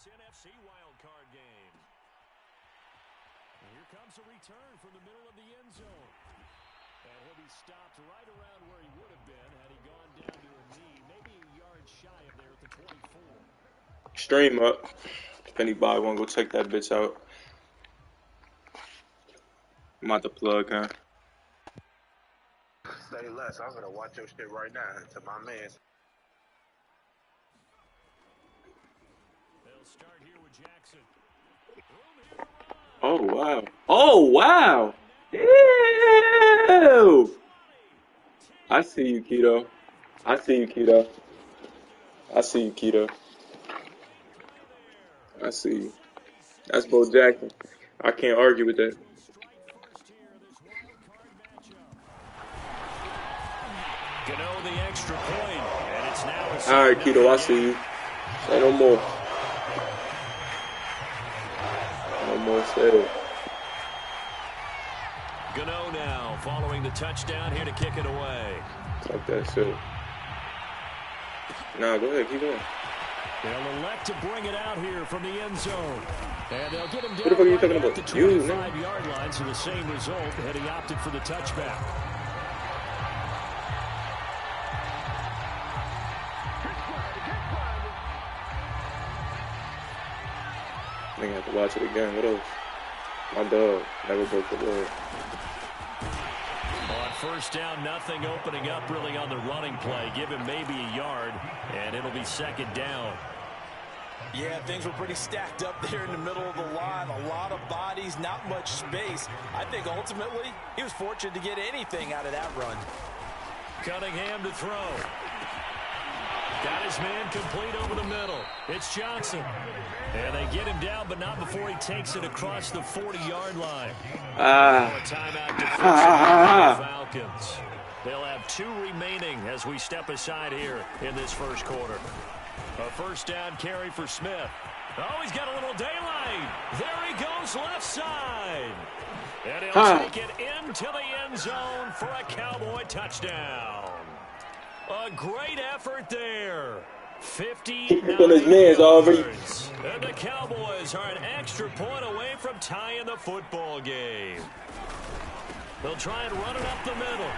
this NFC wildcard game. And here comes a return from the middle of the end zone. And he'll be stopped right around where he would have been had he gone down to a knee, maybe a yard shy of there at the 24. Stream up. If anybody want to go check that bitch out. I'm about to plug, huh? Say less. I'm gonna watch your shit right now. To my man. They'll start here with Jackson. Oh wow! Oh wow! Ew! I see you, Keto. I see you, Keto. I see you, Keto. I see you. That's Bo Jackson. I can't argue with that. Gano the extra point, and it's now all right, Keto, I see you. Say no more. No more said. Gano now following the touchdown here to kick it away. Talk that shit. Nah, go ahead, keep going. They'll elect to bring it out here from the end zone. And they'll get him down what the fuck are you right talking at about? the 25-yard line, so the same result had he opted for the touchback. I think I have to watch it again. What else? My dog never broke the law. On first down, nothing opening up really on the running play. Give him maybe a yard, and it'll be second down. Yeah, things were pretty stacked up there in the middle of the line. A lot of bodies, not much space. I think ultimately he was fortunate to get anything out of that run. Cunningham to throw. Got his man complete over the middle. It's Johnson. And they get him down, but not before he takes it across the 40-yard line. A timeout defensive the Falcons. They'll have 2 remaining as we step aside here in this first quarter. A first down carry for Smith. Oh, he's got a little daylight. There he goes left side. And he'll take it into the end zone for a Cowboy touchdown. A great effort there. 59 yards. And the Cowboys are an extra point away from tying the football game. They'll try and run it up the middle.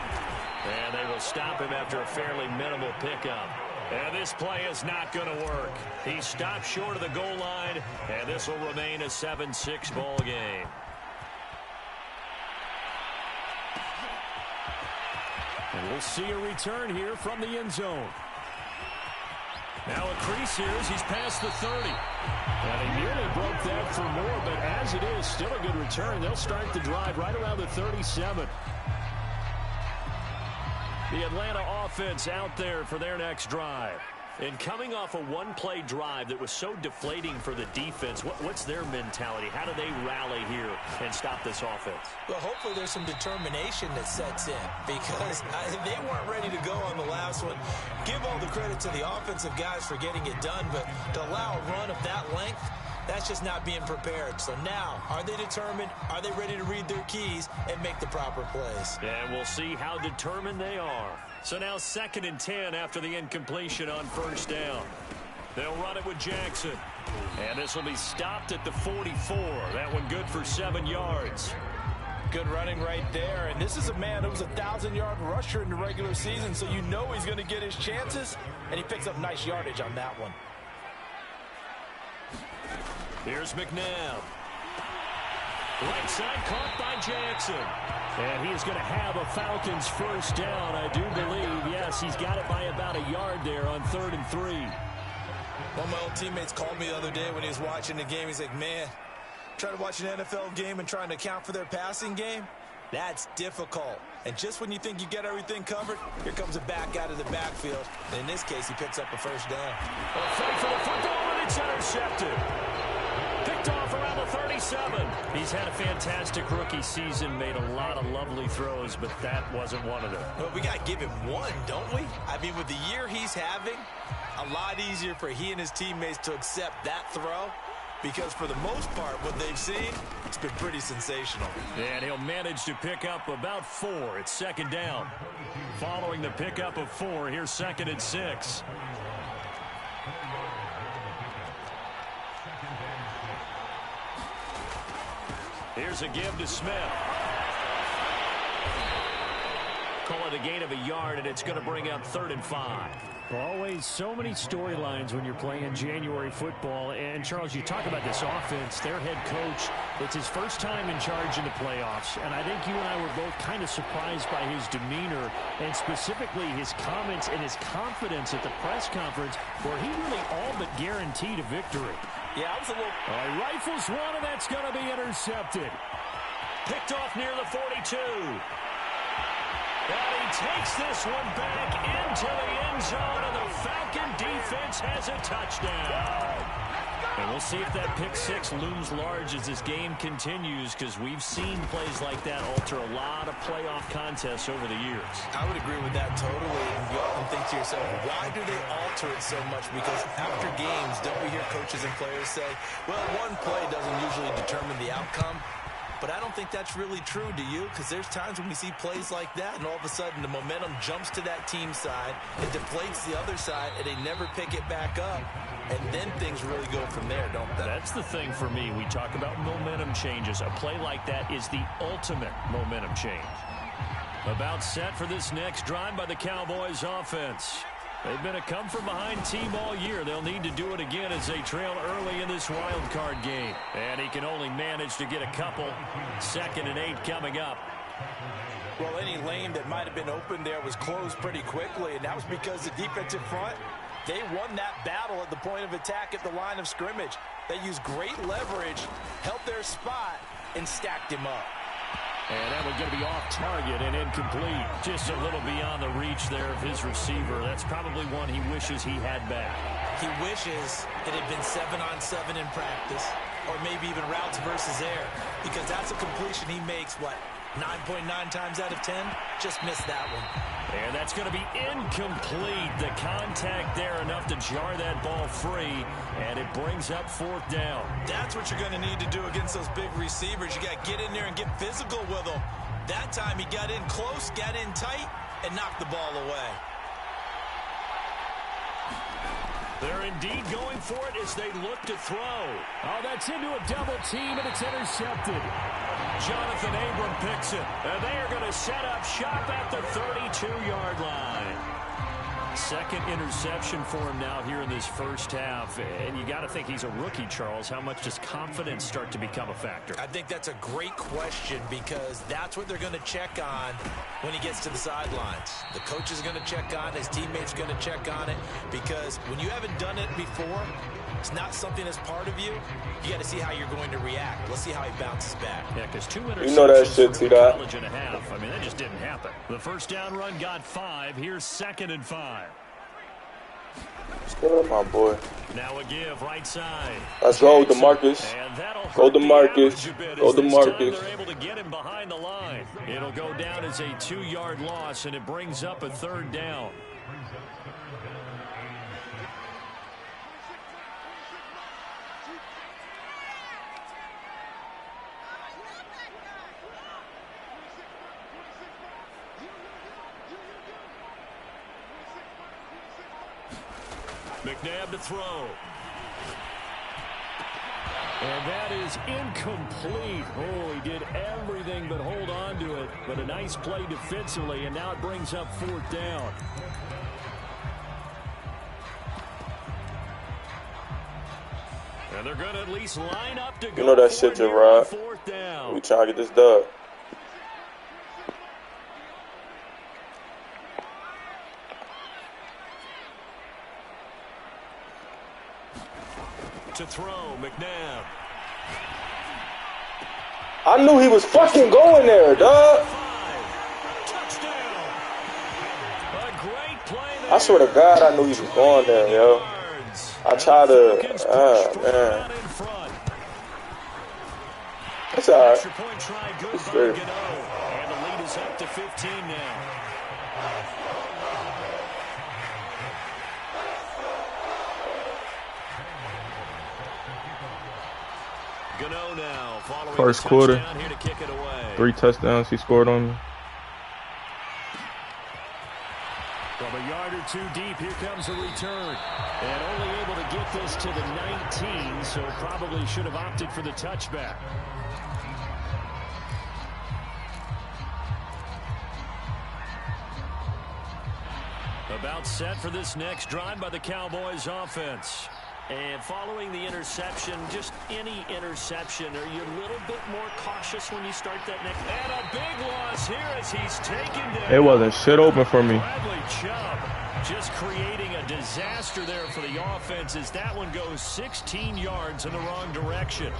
And they will stop him after a fairly minimal pickup. And this play is not going to work. He stopped short of the goal line, and this will remain a 7-6 ball game. And we'll see a return here from the end zone. Now a crease here as he's past the 30. And he nearly broke that for more, but as it is, still a good return. They'll start the drive right around the 37. The Atlanta offense out there for their next drive. And coming off a one-play drive that was so deflating for the defense, what's their mentality? How do they rally here and stop this offense? Well, hopefully there's some determination that sets in because they weren't ready to go on the last one. Give all the credit to the offensive guys for getting it done, but to allow a run of that length, that's just not being prepared. So now, are they determined? Are they ready to read their keys and make the proper plays? And we'll see how determined they are. So now 2nd and 10 after the incompletion on first down. They'll run it with Jackson. And this will be stopped at the 44. That one good for 7 yards. Good running right there. And this is a man who was a 1,000-yard rusher in the regular season, so you know he's going to get his chances. And he picks up nice yardage on that one. Here's McNabb. Right side caught by Jackson. And he is going to have a Falcons first down, I do believe. Yes, he's got it by about a yard there on 3rd and 3. One of my old teammates called me the other day when he was watching the game. He's like, man, trying to watch an NFL game and trying to account for their passing game, that's difficult. And just when you think you get everything covered, here comes a back out of the backfield. And in this case, he picks up a first down. A fight for the football, and it's intercepted. Picked off around the 37. He's had a fantastic rookie season, made a lot of lovely throws, but that wasn't one of them. Well, we got to give him one, don't we? I mean, with the year he's having, a lot easier for he and his teammates to accept that throw because for the most part, what they've seen, it's been pretty sensational. And he'll manage to pick up about 4. It's 2nd down. Following the pickup of 4, here's 2nd and 6. Here's a give to Smith. Call it a gain of a yard, and it's going to bring up 3rd and 5. Always so many storylines when you're playing January football. And, Charles, you talk about this offense, their head coach, it's his first time in charge in the playoffs. And I think you and I were both kind of surprised by his demeanor and specifically his comments and his confidence at the press conference where he really all but guaranteed a victory. Yeah, I was a little... He rifles one, and that's going to be intercepted. Picked off near the 42. And he takes this one back into the end zone, and the Falcon defense has a touchdown. And we'll see if that pick six looms large as this game continues, because we've seen plays like that alter a lot of playoff contests over the years. I would agree with that totally. And you often think to yourself, why do they alter it so much? Because after games, don't we hear coaches and players say, well, one play doesn't usually determine the outcome. But I don't think that's really true, do you? Because there's times when we see plays like that, and all of a sudden the momentum jumps to that team side, it deflates the other side, and they never pick it back up. And then things really go from there, don't they? That's the thing for me. We talk about momentum changes. A play like that is the ultimate momentum change. About set for this next drive by the Cowboys offense. They've been a come-from-behind team all year. They'll need to do it again as they trail early in this wild card game. And he can only manage to get a couple. 2nd and 8 coming up. Well, any lane that might have been open there was closed pretty quickly, and that was because the defensive front, they won that battle at the point of attack at the line of scrimmage. They used great leverage, held their spot, and stacked him up. And that one's going to be off target and incomplete. Just a little beyond the reach there of his receiver. That's probably one he wishes he had back. He wishes it had been 7-on-7 in practice, or maybe even routes versus air, because that's a completion he makes, what, 9.9 times out of 10? Just missed that one. And that's going to be incomplete. The contact there enough to jar that ball free, and it brings up 4th down. That's what you're going to need to do against those big receivers. You got to get in there and get physical with them. That time he got in close, got in tight, and knocked the ball away. They're indeed going for it as they look to throw. Oh, that's into a double team, and it's intercepted. Jonathan Abram picks it, and they are going to set up shop at the 32-yard line. 2nd interception for him now here in this first half. And you got to think he's a rookie, Charles. How much does confidence start to become a factor? I think that's a great question, because that's what they're going to check on when he gets to the sidelines. The coach is going to check on, his teammates are going to check on it, because when you haven't done it before, it's not something that's part of you. You got to see how you're going to react. Let's see how he bounces back. Yeah, because 2 interceptions you know that shit, T-Dot. college and a half. I mean, that just didn't happen. The first down run got 5. Here's 2nd and 5. Score, my boy. Now a give right side. Let's go, DeMarcus. Go, DeMarcus. Go, DeMarcus. They're able to get him behind the line. It'll go down as a 2-yard loss, and it brings up a 3rd down. McNabb to throw. And that is incomplete. Oh, he did everything but hold on to it. But a nice play defensively, and now it brings up 4th down. And they're going to at least line up to go. You know that shit, Gerard. 4th down. We trying to get this dub. To throw, McNabb. I knew he was fucking going there, dog. Touchdown. A great play there. I swear to God, I knew he was going there, yo. I tried to, man. It's all right. It's fair. And the lead is up to 15 now. Now, first quarter, here to kick it away. 3 touchdowns he scored on me. From a yard or 2 deep, here comes a return. And only able to get this to the 19, so probably should have opted for the touchback. About set for this next drive by the Cowboys offense. And following the interception, just any interception, are you a little bit more cautious when you start that next? And a big loss here as he's taken down. It wasn't shit open for me. Bradley Chubb just creating a disaster there for the offense as that one goes 16 yards in the wrong direction.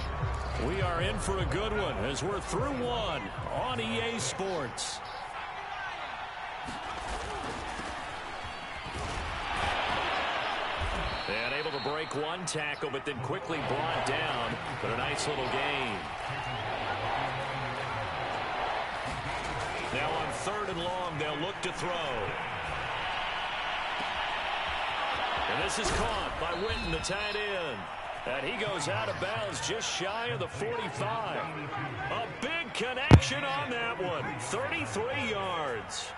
We are in for a good one as we're through one on EA Sports. And able to break one tackle, but then quickly brought down. But a nice little gain. Now on 3rd and long, they'll look to throw. And this is caught by Witten, the tight end. And he goes out of bounds just shy of the 45. A big connection on that one. 33 yards.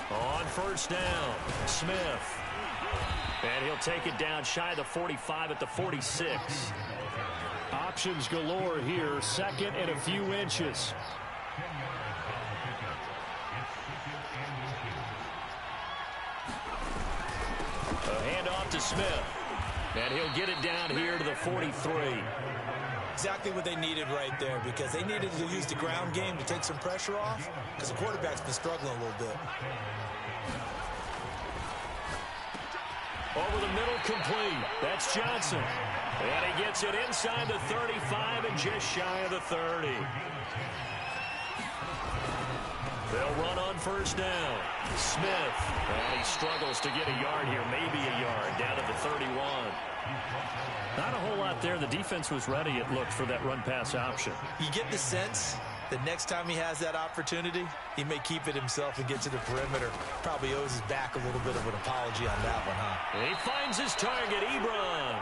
On 1st down, Smith. And he'll take it down shy of the 45 at the 46. Options galore here. 2nd and a few inches. A handoff to Smith. And he'll get it down here to the 43. Exactly what they needed right there, because they needed to use the ground game to take some pressure off, because the quarterback's been struggling a little bit. Over the middle, complete. That's Johnson. And he gets it inside the 35 and just shy of the 30. They'll run on 1st down. Smith. And he struggles to get a yard here, maybe a yard, down to the 31. Not a whole lot there. The defense was ready, it looked, for that run-pass option. You get the sense that next time he has that opportunity, he may keep it himself and get to the perimeter. Probably owes his back a little bit of an apology on that one, huh? He finds his target, Ebron.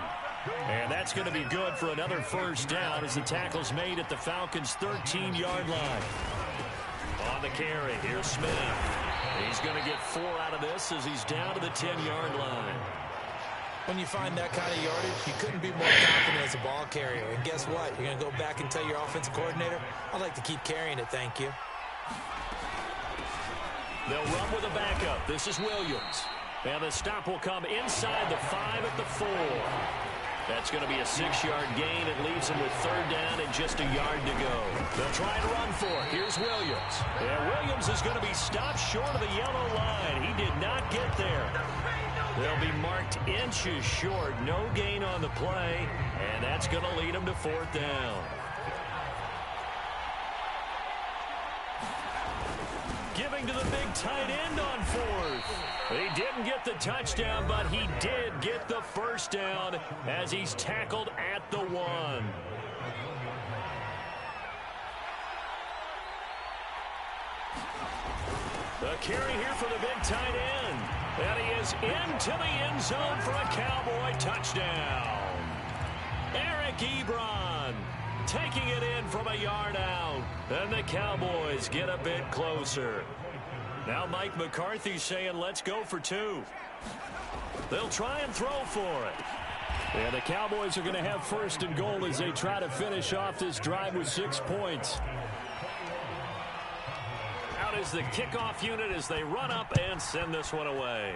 And that's going to be good for another 1st down as the tackle's made at the Falcons' 13-yard line. On the carry, here's Smith. He's going to get 4 out of this as he's down to the 10-yard line. When you find that kind of yardage, you couldn't be more confident as a ball carrier. And guess what? You're going to go back and tell your offensive coordinator, I'd like to keep carrying it, thank you. They'll run with a backup. This is Williams. And the stop will come inside the 5 at the 4. That's going to be a 6-yard gain. It leaves him with 3rd down and just a yard to go. They'll try and run for it. Here's Williams. And Williams is going to be stopped short of the yellow line. He did not get there. They'll be marked inches short. No gain on the play. And that's going to lead them to 4th down. Giving to the big tight end on 4th. He didn't get the touchdown, but he did get the 1st down as he's tackled at the 1. The carry here for the big tight end. And he is into the end zone for a Cowboy touchdown. Eric Ebron taking it in from a yard out. And the Cowboys get a bit closer. Now Mike McCarthy saying, let's go for 2. They'll try and throw for it. Yeah, the Cowboys are going to have 1st and goal as they try to finish off this drive with 6 points. Out is the kickoff unit as they run up and send this one away.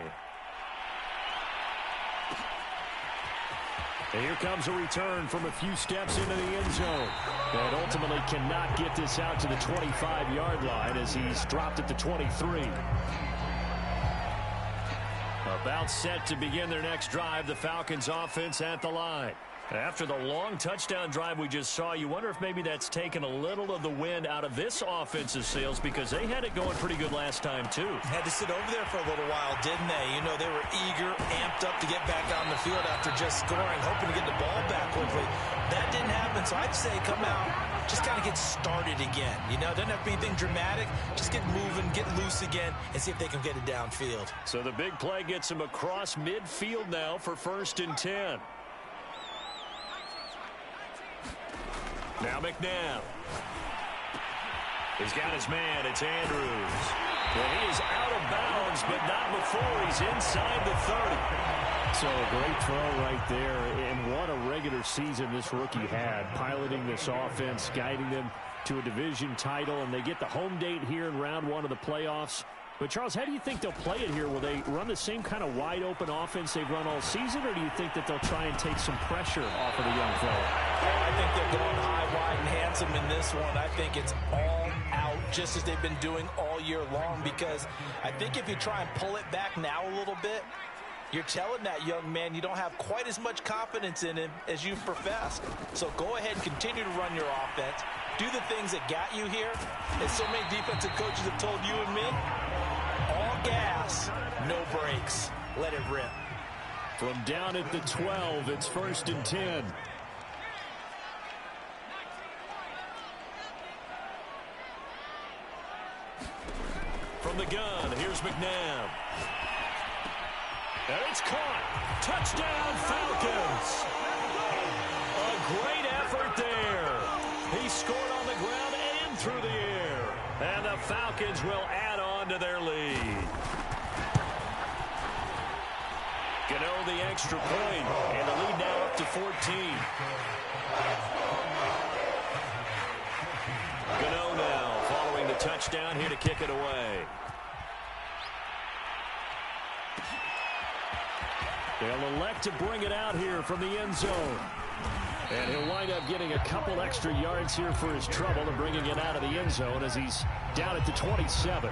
And here comes a return from a few steps into the end zone. And ultimately cannot get this out to the 25-yard line as he's dropped at the 23. About set to begin their next drive, the Falcons offense at the line. After the long touchdown drive we just saw, you wonder if maybe that's taken a little of the wind out of this offensive sails because they had it going pretty good last time, too. Had to sit over there for a little while, didn't they? You know, they were eager, amped up to get back on the field after just scoring, hoping to get the ball back quickly. That didn't happen, so I'd say come out, just kind of get started again. You know, doesn't have to be anything dramatic. Just get moving, get loose again, and see if they can get it downfield. So the big play gets him across midfield now for 1st and 10. Now McNabb. He's got his man. It's Andrews. Well, he is out of bounds, but not before he's inside the 30. So a great throw right there. And what a regular season this rookie had, piloting this offense, guiding them to a division title. And they get the home date here in round 1 of the playoffs. But, Charles, how do you think they'll play it here? Will they run the same kind of wide-open offense they've run all season, or do you think that they'll try and take some pressure off of the young fella? Well, I think they're going high, wide, and handsome in this one. I think it's all out, just as they've been doing all year long, because I think if you try and pull it back now a little bit, you're telling that young man you don't have quite as much confidence in him as you've professed. So go ahead and continue to run your offense. Do the things that got you here. As so many defensive coaches have told you and me, all gas, no brakes. Let it rip. From down at the 12, it's 1st and 10. From the gun, here's McNabb. And it's caught. Touchdown, Falcons. A great effort there. He scored on the ground and through the air. And the Falcons will add on to their lead. Gano the extra point, and the lead now up to 14. Gano now following the touchdown here to kick it away. They'll elect to bring it out here from the end zone. And he'll wind up getting a couple extra yards here for his trouble and bringing it out of the end zone as he's down at the 27.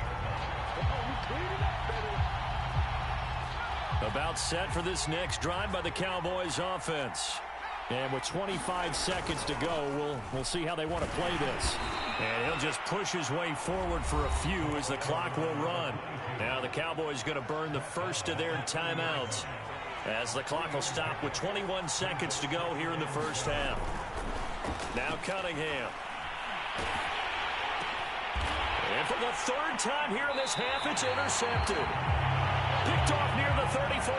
About set for this next drive by the Cowboys offense. And with 25 seconds to go, we'll see how they want to play this. And he'll just push his way forward for a few as the clock will run. Now the Cowboys going to burn the first of their timeouts as the clock will stop with 21 seconds to go here in the first half. Now Cunningham. And for the third time here in this half, it's intercepted. Picked off near the 34.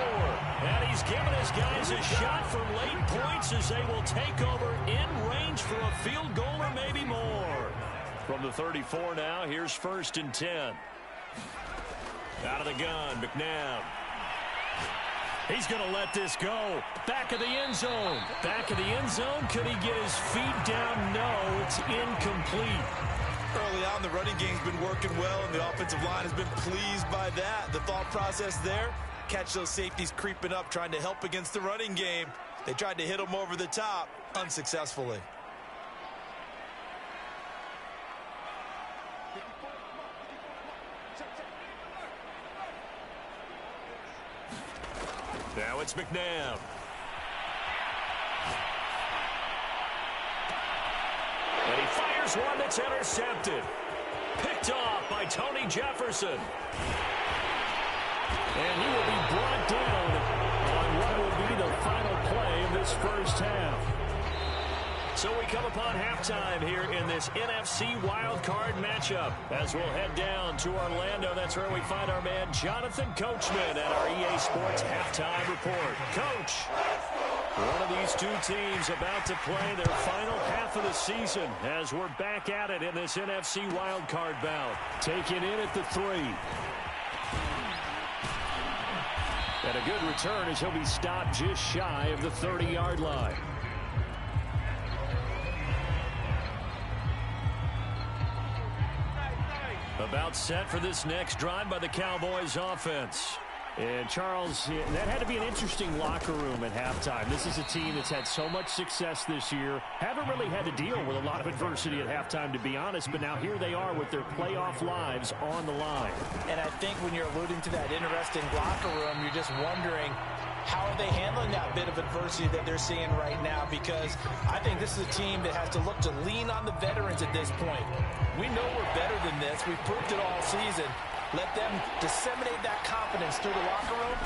And he's given his guys a shot for late points as they will take over in range for a field goal or maybe more. From the 34 now, here's 1st and 10. Out of the gun, McNabb. He's going to let this go. Back of the end zone. Back of the end zone. Could he get his feet down? No, it's incomplete. Early on, the running game's been working well, and the offensive line has been pleased by that. The thought process there, catch those safeties creeping up, trying to help against the running game. They tried to hit them over the top, unsuccessfully. Now it's McNabb. And he fires one that's intercepted. Picked off by Tony Jefferson. And he will be brought down on what will be the final play of this first half. So we come upon halftime here in this NFC wildcard matchup as we'll head down to Orlando. That's where we find our man Jonathan Coachman at our EA Sports Halftime Report. Coach, one of these two teams about to play their final half of the season as we're back at it in this NFC wildcard bout. Taken in at the 3. And a good return as he'll be stopped just shy of the 30-yard line. About set for this next drive by the Cowboys offense. And, Charles, that had to be an interesting locker room at halftime. This is a team that's had so much success this year. Haven't really had to deal with a lot of adversity at halftime, to be honest. But now here they are with their playoff lives on the line. And I think when you're alluding to that interesting locker room, you're just wondering, how are they handling that bit of adversity that they're seeing right now? Because I think this is a team that has to look to lean on the veterans at this point. We know we're better than this. We've proved it all season. Let them disseminate that confidence through the locker room.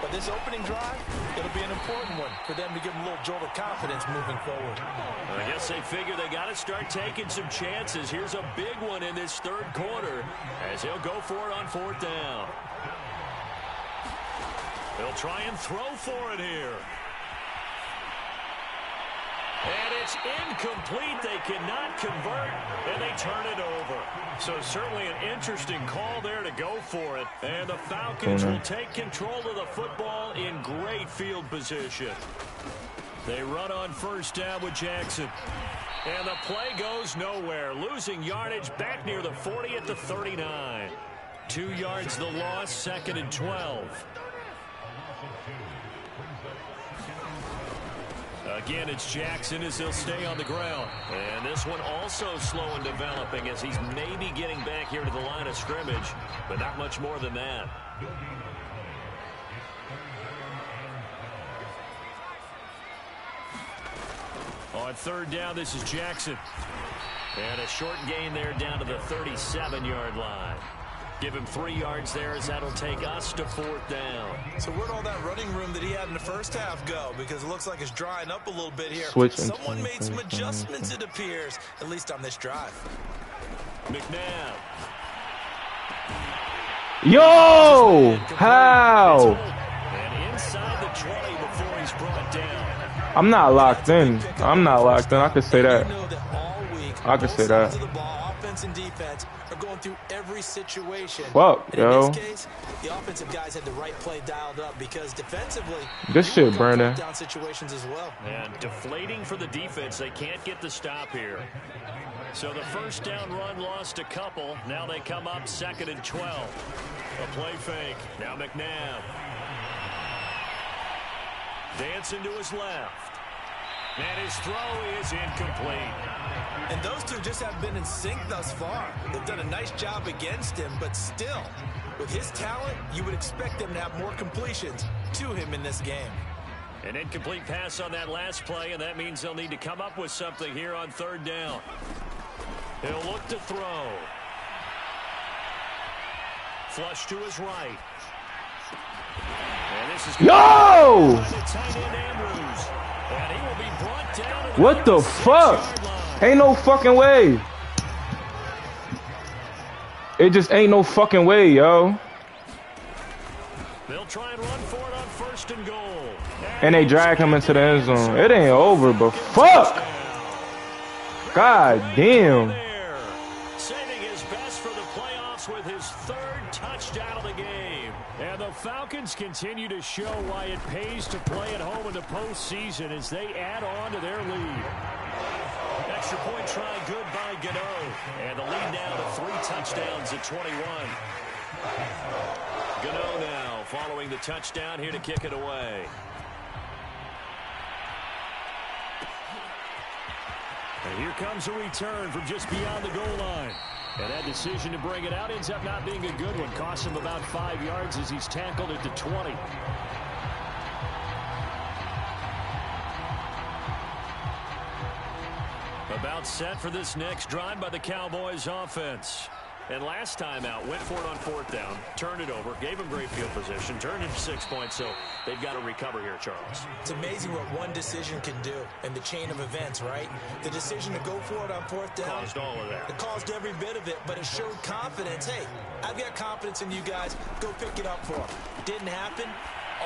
But this opening drive, it'll be an important one for them to give them a little jolt of confidence moving forward. I guess they figure they got to start taking some chances. Here's a big one in this third quarter as he'll go for it on 4th down. They'll try and throw for it here. And it's incomplete. They cannot convert, and they turn it over. So certainly an interesting call there to go for it. And the Falcons will take control of the football in great field position. They run on 1st down with Jackson. And the play goes nowhere. Losing yardage back near the 40 at the 39. 2 yards the loss, 2nd and 12. Again, it's Jackson as he'll stay on the ground. And this one also slow in developing as he's maybe getting back here to the line of scrimmage, but not much more than that. On 3rd down, this is Jackson. And a short gain there down to the 37-yard line. Give him 3 yards there as that'll take us to 4th down. So where'd all that running room that he had in the first half go? Because it looks like it's drying up a little bit here. Someone made some adjustments, it appears, at least on this drive. McNabb. Yo! How? And inside the 20 before he's brought down. I'm not locked in. I'm not locked in. I could say that. I could say that. Offense and defense are going through every situation. Fuck, yo. In this case, the offensive guys had the right play dialed up because defensively, this shit, Brandon. Down situations as well. And deflating for the defense. They can't get the stop here. So the 1st down run lost a couple. Now they come up 2nd and 12. A play fake. Now McNabb. Dancing to his left. And his throw is incomplete. And those two just haven't been in sync thus far. They've done a nice job against him, but still, with his talent, you would expect them to have more completions to him in this game. An incomplete pass on that last play, and that means they'll need to come up with something here on 3rd down. He'll look to throw. Flush to his right. And this is Yo! tight end Andrews. And he will be brought down. What the fuck? Ain't no fucking way. It just ain't no fucking way, yo. They'll try and run for it on 1st and goal. And they drag him into the end zone. It ain't over, but fuck. God damn. Saving his best for the playoffs with his 3rd touchdown of the game. And the Falcons continue to show why it pays to play at home in the postseason as they add on to their lead. Extra point try good by Gano. And the lead now to 3 touchdowns at 21. Gano now following the touchdown here to kick it away. And here comes a return from just beyond the goal line. And that decision to bring it out ends up not being a good one. Costs him about 5 yards as he's tackled at the 20. About set for this next drive by the Cowboys offense. And last time out, went for it on 4th down, turned it over, gave him great field position, turned it to 6 points, so they've got to recover here, Charles. It's amazing what one decision can do in the chain of events, right? The decision to go for it on 4th down. Caused all of that. It caused every bit of it, but it showed confidence. Hey, I've got confidence in you guys. Go pick it up for them. Didn't happen.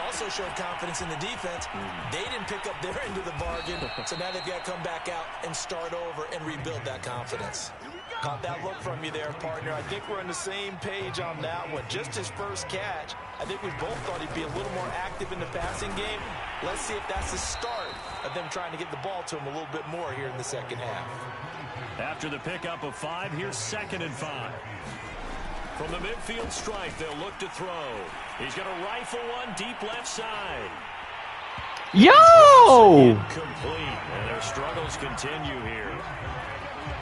Also showed confidence in the defense. They didn't pick up their end of the bargain, so now they've got to come back out and start over and rebuild that confidence. Caught that look from you there, partner. I think we're on the same page on that one. Just his first catch. I think we both thought he'd be a little more active in the passing game. Let's see if that's the start of them trying to get the ball to him a little bit more here in the 2nd half. After the pickup of 5, here's 2nd and 5. From the midfield stripe, they'll look to throw. He's going to rifle one deep left side. Yo! Incomplete, and their struggles continue here.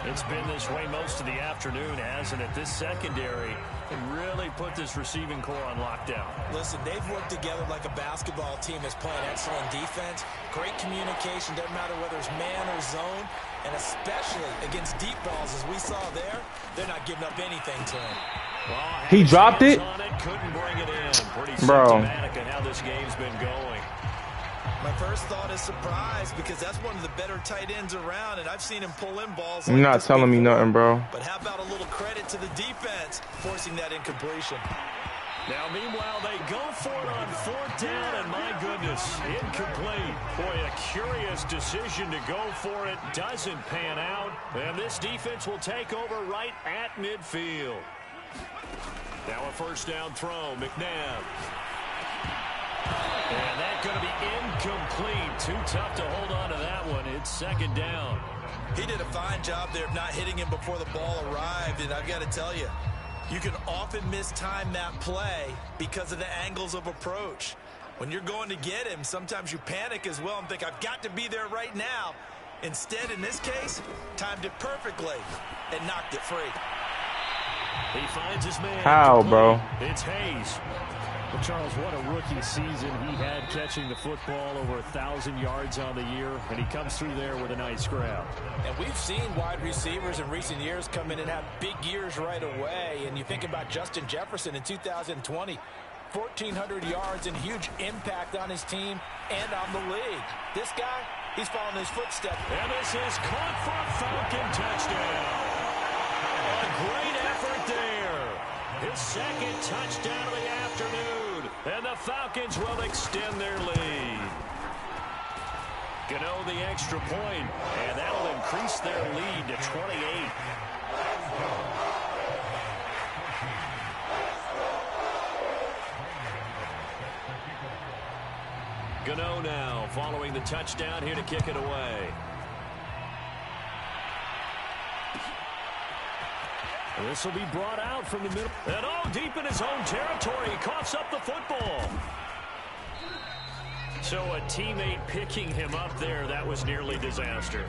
It's been this way most of the afternoon, hasn't it? This secondary can really put this receiving core on lockdown. Listen, they've worked together like a basketball team that's playing excellent defense. Great communication, doesn't matter whether it's man or zone. And especially against deep balls, as we saw there, they're not giving up anything to him. Well, he dropped it? Couldn't bring it in. Pretty Bro. symptomatic of how this game's been going. My first thought is surprise because that's one of the better tight ends around, and I've seen him pull in balls. You're not telling me nothing, bro. But how about a little credit to the defense forcing that incompletion? Now, meanwhile, they go for it on 4th down, and my goodness, incomplete. Boy, a curious decision to go for it. Doesn't pan out, and this defense will take over right at midfield. Now a 1st down throw, McNabb. And that's going to be incomplete. Too tough to hold on to that one. It's 2nd down. He did a fine job there of not hitting him before the ball arrived, and I've got to tell you, You can often mistime that play because of the angles of approach. When you're going to get him, sometimes you panic as well and think, I've got to be there right now. Instead, in this case, timed it perfectly and knocked it free. He finds his man. How, bro? It's Hayes. Well, Charles, what a rookie season he had catching the football, over 1,000 yards on the year, and he comes through there with a nice grab. And we've seen wide receivers in recent years come in and have big years right away. And you think about Justin Jefferson in 2020, 1,400 yards and huge impact on his team and on the league. This guy, he's following his footsteps. And this is caught for a Falcon touchdown. A great effort there. His second touchdown of the afternoon. And the Falcons will extend their lead. Gano the extra point, and that'll increase their lead to 28. Gano now following the touchdown here to kick it away. This will be brought out from the middle. And deep in his own territory, he coughs up the football. So a teammate picking him up there, that was nearly disaster.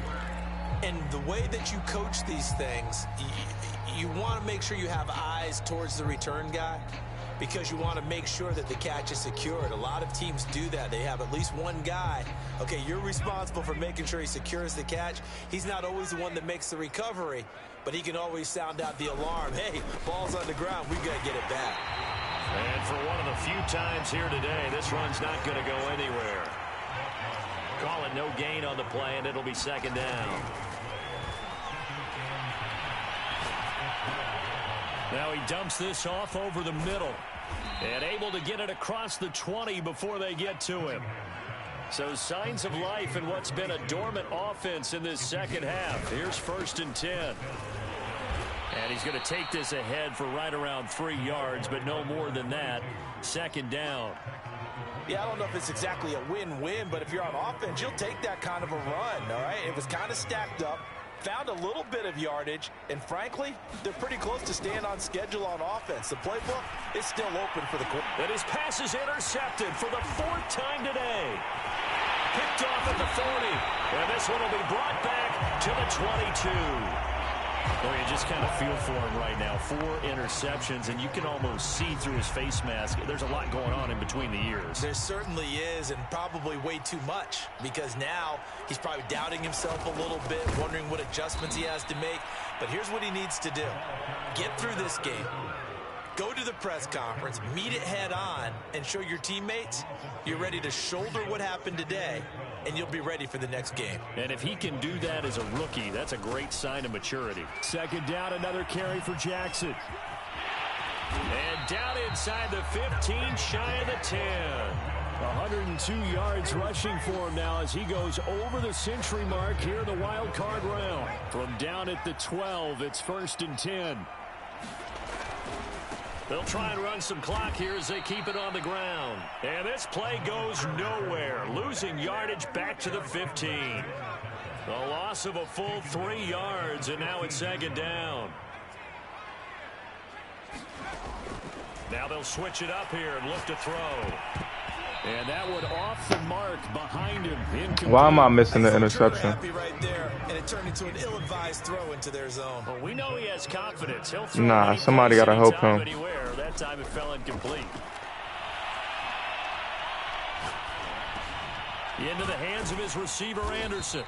And the way that you coach these things, you want to make sure you have eyes towards the return guy, because you want to make sure that the catch is secured. A lot of teams do that. They have at least one guy. Okay, you're responsible for making sure he secures the catch. He's not always the one that makes the recovery, but he can always sound out the alarm. Hey, ball's on the ground. We got to get it back. And for one of the few times here today, this run's not going to go anywhere. Call it no gain on the play, and it'll be second down. Now he dumps this off over the middle and able to get it across the 20 before they get to him. So signs of life in what's been a dormant offense in this second half. Here's 1st and 10. And he's going to take this ahead for right around 3 yards, but no more than that. Second down. Yeah, I don't know if it's exactly a win-win, but if you're on offense, you'll take that kind of a run, all right? It was kind of stacked up. Found a little bit of yardage, and frankly, they're pretty close to staying on schedule on offense. The playbook is still open for the quarterback. And his pass is intercepted for the 4th time today. Picked off at the 40, and this one will be brought back to the 22. Well, you just kind of feel for him right now. 4 interceptions, and you can almost see through his face mask. There's a lot going on in between the ears. There certainly is, and probably way too much, because now he's probably doubting himself a little bit, wondering what adjustments he has to make. But here's what he needs to do. Get through this game. Go to the press conference, meet it head on, and show your teammates you're ready to shoulder what happened today, and you'll be ready for the next game. And if he can do that as a rookie, that's a great sign of maturity. Second down, another carry for Jackson. And down inside the 15, shy of the 10. 102 yards rushing for him now as he goes over the century mark here in the wild card round. From down at the 12, it's 1st and 10. They'll try and run some clock here as they keep it on the ground. And this play goes nowhere. Losing yardage back to the 15. The loss of a full 3 yards, and now it's second down. Now they'll switch it up here and look to throw. And that one off the mark behind him. Incomplete. Why am I missing the interception? Happy right there, and it turned into an ill-advised throw into their zone. Well, we know he has confidence. He'll throw Nah, somebody got to help him. Anywhere. That time it fell incomplete. Into the hands of his receiver, Anderson.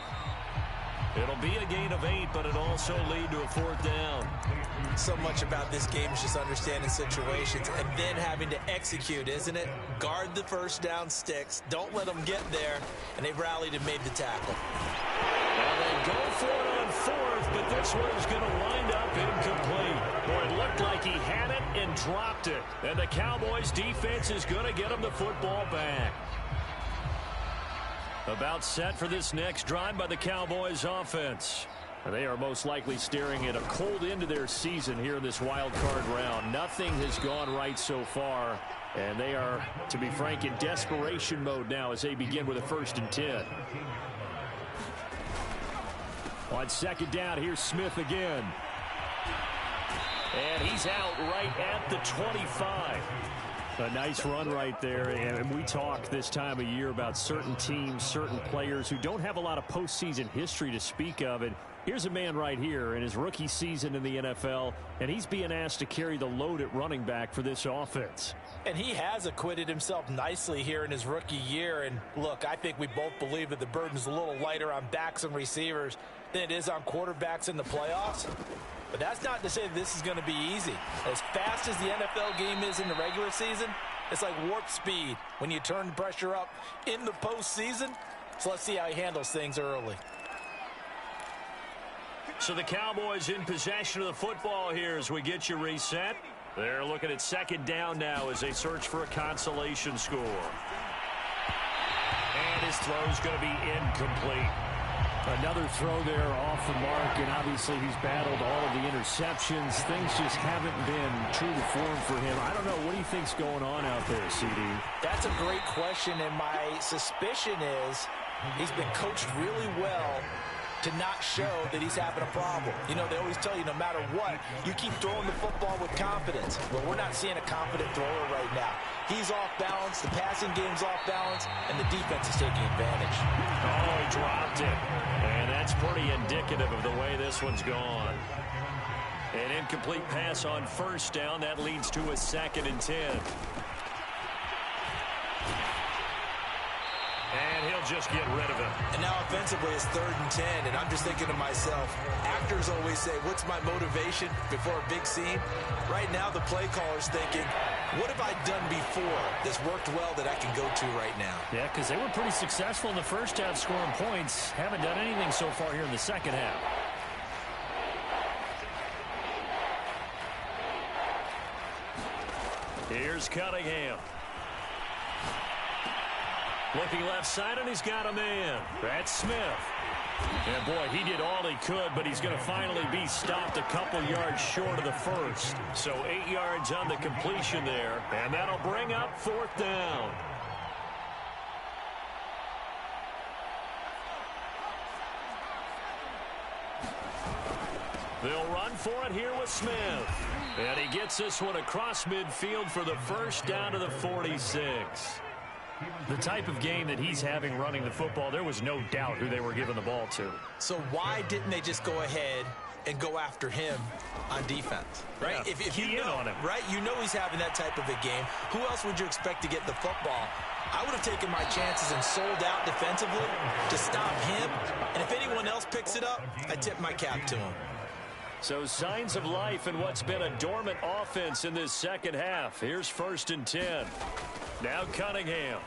It'll be a gain of 8, but it'll also lead to a 4th down. So much about this game is just understanding situations and then having to execute, isn't it? Guard the first down sticks. Don't let them get there. And they've rallied and made the tackle. Well, they go for it on 4th, but this one's going to wind up incomplete. Boy, it looked like he had it and dropped it. And the Cowboys defense is going to get him the football back. About set for this next drive by the Cowboys offense. They are most likely staring at a cold end to their season here in this wild card round. Nothing has gone right so far, and they are, to be frank, in desperation mode now as they begin with a 1st and 10. On second down, here's Smith again. And he's out right at the 25. A nice run right there, and we talk this time of year about certain teams, certain players who don't have a lot of postseason history to speak of. And here's a man right here in his rookie season in the NFL, and he's being asked to carry the load at running back for this offense. And he has acquitted himself nicely here in his rookie year. And look, I think we both believe that the burden's a little lighter on backs and receivers than it is on quarterbacks in the playoffs. But that's not to say that this is going to be easy. As fast as the NFL game is in the regular season, it's like warp speed when you turn the pressure up in the postseason. So let's see how he handles things early. So the Cowboys in possession of the football here as we get you reset. They're looking at second down now as they search for a consolation score. And his throw's going to be incomplete. Another throw there off the mark, and obviously he's battled all of the interceptions. Things just haven't been true to form for him. I don't know. What do you think's going on out there, CD? That's a great question, and my suspicion is he's been coached really well to not show that he's having a problem. You know, they always tell you no matter what, you keep throwing the football with confidence. Well, we're not seeing a confident thrower right now. He's off balance, the passing game's off balance, and the defense is taking advantage. Oh, he dropped it. And that's pretty indicative of the way this one's gone. An incomplete pass on first down. That leads to a 2nd and 10. And he'll just get rid of it. And now offensively it's 3rd and 10, and I'm just thinking to myself, actors always say, what's my motivation before a big scene? Right now the play caller's thinking, what have I done before that's worked well that I can go to right now? Yeah, because they were pretty successful in the first half scoring points. Haven't done anything so far here in the second half. Here's Cunningham. Looking left side, and he's got a man. That's Smith. And, boy, he did all he could, but he's going to finally be stopped a couple yards short of the first. So 8 yards on the completion there, and that'll bring up 4th down. They'll run for it here with Smith. And he gets this one across midfield for the first down to the 46. The type of game that he's having running the football, there was no doubt who they were giving the ball to. So why didn't they just go ahead and go after him on defense, right? Yeah, if you know, on him. right, you know he's having that type of a game. Who else would you expect to get the football? I would have taken my chances and sold out defensively to stop him. And if anyone else picks it up, I tip my cap to him. So signs of life in what's been a dormant offense in this second half. Here's 1st and 10. Now Cunningham.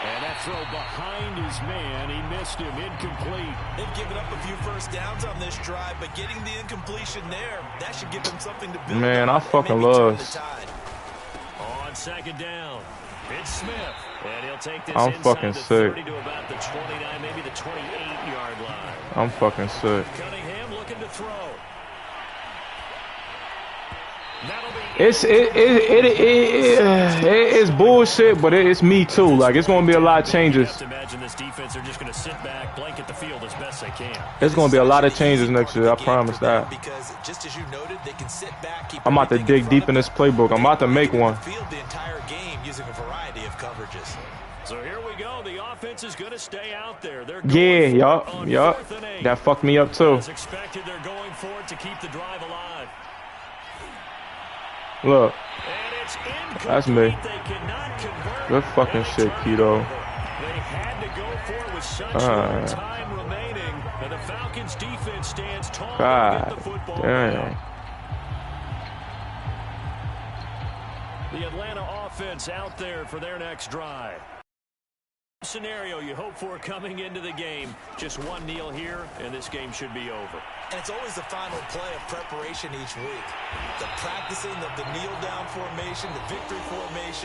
And that throw behind his man, he missed him, incomplete. They've given up a few first downs on this drive, but getting the incompletion there, that should give them something to build. Man, I fucking love. On 2nd down, it's Smith. And he'll take this I'm inside fucking the sick. 30 to about the 29, maybe the 28-yard line. I'm fucking sick. Cunningham looking to throw. It's bullshit, but it's me too. Like, it's gonna be a lot of changes. You have to imagine this defense are just going to sit back, blanket the field as best they can. There's gonna be a lot of changes next year. I promise that. Because just as you noted, they can sit back, keep I'm about to dig deep in this playbook. I'm about to make one. Field the entire game using a variety of coverages. So here we go. The offense is going to stay out there. They're Yeah, yup. That fucked me up too. As expected, they're going for it to keep the drive alive. Look, And it's that's me. They cannot convert. Good fucking shit, Keto. They had to go for it with such little time remaining, and the Falcons defense stands tall to get the football down. The Atlanta offense out there for their next drive. Scenario you hope for coming into the game. Just one kneel here, and this game should be over. And it's always the final play of preparation each week. The practicing of the kneel-down formation, the victory formation.